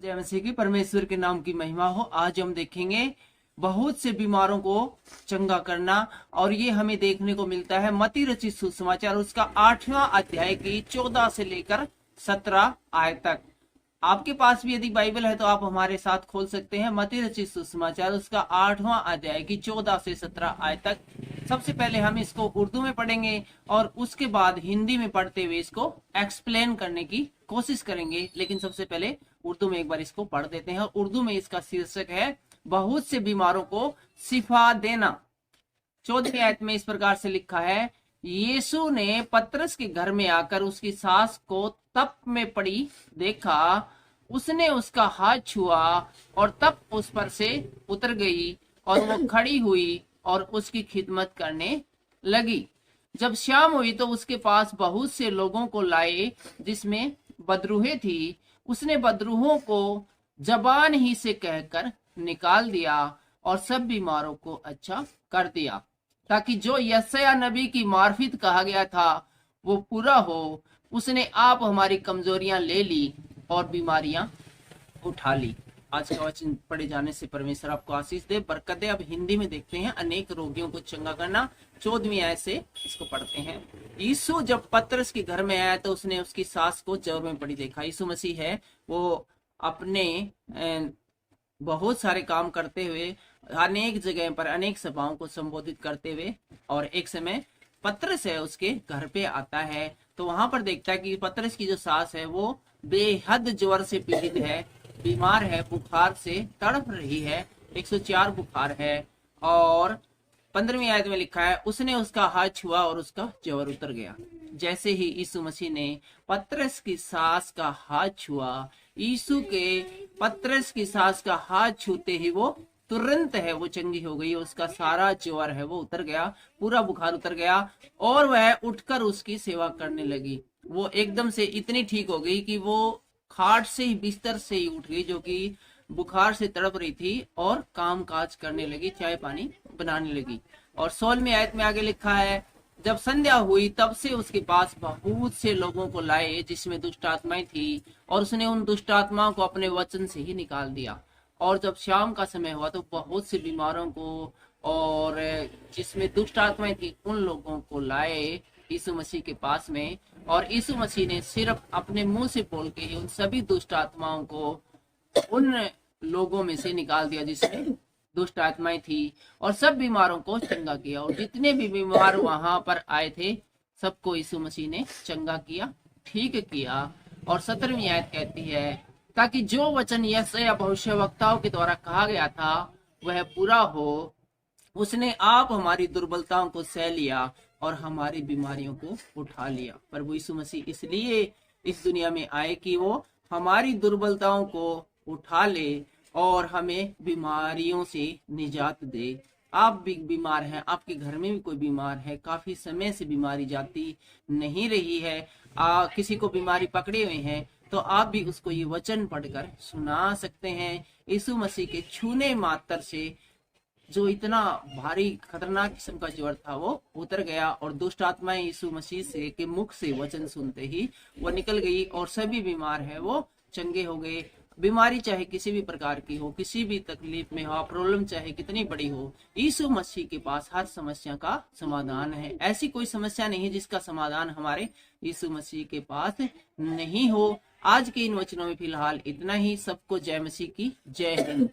जय मसीह की, परमेश्वर के नाम की महिमा हो। आज हम देखेंगे बहुत से बीमारों को चंगा करना, और ये हमें देखने को मिलता है मत्ती रचित सुसमाचार उसका 8वां अध्याय की 14 से लेकर 17 आयत तक। आपके पास भी यदि बाइबल है तो आप हमारे साथ खोल सकते हैं मत्ती रचित सुसमाचार उसका 8वां अध्याय की 14 से 17 आयत तक। सबसे पहले हम इसको उर्दू में पढ़ेंगे और उसके बाद हिंदी में पढ़ते हुए इसको एक्सप्लेन करने की कोशिश करेंगे, लेकिन सबसे पहले उर्दू में एक बार इसको पढ़ देते हैं। उर्दू में इसका शीर्षक है बहुत से बीमारों को शिफा देना। 14वीं आयत में इस प्रकार से लिखा है, यीशु ने पतरस के घर में आकर उसकी सास को तप में पड़ी देखा। उसने उसका हाथ छुआ और तप उस पर से उतर गई और वो खड़ी हुई और उसकी खिदमत करने लगी। जब शाम हुई तो उसके पास बहुत से लोगों को लाए जिसमें बदरूहें थी। उसने बदरूहों को जबान ही से कहकर निकाल दिया और सब बीमारों को अच्छा कर दिया, ताकि जो यशायाह नबी की मार्फत कहा गया था वो पूरा हो। उसने आप हमारी कमजोरियां ले ली और बीमारियां उठा ली। आज का वचन पढ़े जाने से परमेश्वर आपको आशीष दे, बरकत दे। अब हिंदी में देखते हैं अनेक रोगियों को चंगा करना। 14वीं आयत से इसको पढ़ते हैं। यीशु जब पतरस के घर में आया तो उसने उसकी सास को ज्वर में पड़ी देखा। यीशु मसीह है, वो अपने बहुत सारे काम करते हुए अनेक जगह पर अनेक सभाओं को संबोधित करते हुए, और एक समय पतरस है उसके घर पे आता है तो वहां पर देखता है कि पतरस की जो सास है वो बेहद ज्वर से पीड़ित है, बीमार है, बुखार से तड़प रही है, 104 बुखार है। और 15वीं आयत में लिखा है, उसने उसका हाथ छुआ और उसका ज्वर उतर गया। जैसे ही यीशु मसीह ने पतरस की सास का हाथ छुआ, यीशु के पतरस की सास का हाथ छूते ही वो तुरंत है वो चंगी हो गई। उसका सारा ज्वर है वो उतर गया, पूरा बुखार उतर गया और वह उठकर उसकी सेवा करने लगी। वो एकदम से इतनी ठीक हो गई कि वो खाट से ही, बिस्तर से ही उठ गई, जो कि बुखार से तड़प रही थी, और काम काज करने लगी, चाय पानी बनाने लगी। और 16वीं आयत में आगे लिखा है, जब संध्या हुई तब से उसके पास बहुत से लोगों को लाए जिसमें दुष्ट आत्माएं थी, और उसने उन दुष्ट आत्माओं को अपने वचन से ही निकाल दिया। और जब शाम का समय हुआ तो बहुत से बीमारों को और जिसमें दुष्ट आत्माएं थी उन लोगों को लाए यीशु मसीह के पास में, और यीशु मसीह ने सिर्फ अपने मुंह से बोल के ही उन सभी दुष्ट आत्माओं को उन लोगों में से निकाल दिया जिसमें दुष्ट आत्माएं थी, और सब बीमारों को चंगा किया। और जितने भी बीमार वहां पर आए थे सबको यीशु मसीह ने चंगा किया, ठीक किया। और 17वीं आयत कहती है, ताकि जो वचन यशायाह भविष्यवक्ताओं के द्वारा कहा गया था वह पूरा हो। उसने आप हमारी दुर्बलताओं को सह लिया और हमारी बीमारियों को उठा लिया। प्रभु यीशु मसीह इसलिए इस दुनिया में आए कि वो हमारी दुर्बलताओं को उठा ले और हमें बीमारियों से निजात दे। आप भी बीमार हैं, आपके घर में भी कोई बीमार है, काफी समय से बीमारी जाती नहीं रही है, किसी को बीमारी पकड़े हुए हैं, तो आप भी उसको ये वचन पढ़कर सुना सकते हैं। यीशु मसीह के छूने मात्र से जो इतना भारी खतरनाक किस्म का ज्वर था वो उतर गया, और दुष्ट आत्माएं यीशु मसीह से के मुख से वचन सुनते ही वो निकल गई, और सभी बीमार है वो चंगे हो गए। बीमारी चाहे किसी भी प्रकार की हो, किसी भी तकलीफ में हो, प्रॉब्लम चाहे कितनी बड़ी हो, यीशु मसीह के पास हर समस्या का समाधान है। ऐसी कोई समस्या नहीं है जिसका समाधान हमारे यीशु मसीह के पास नहीं हो। आज के इन वचनों में फिलहाल इतना ही। सबको जय मसीह की जय हिंद।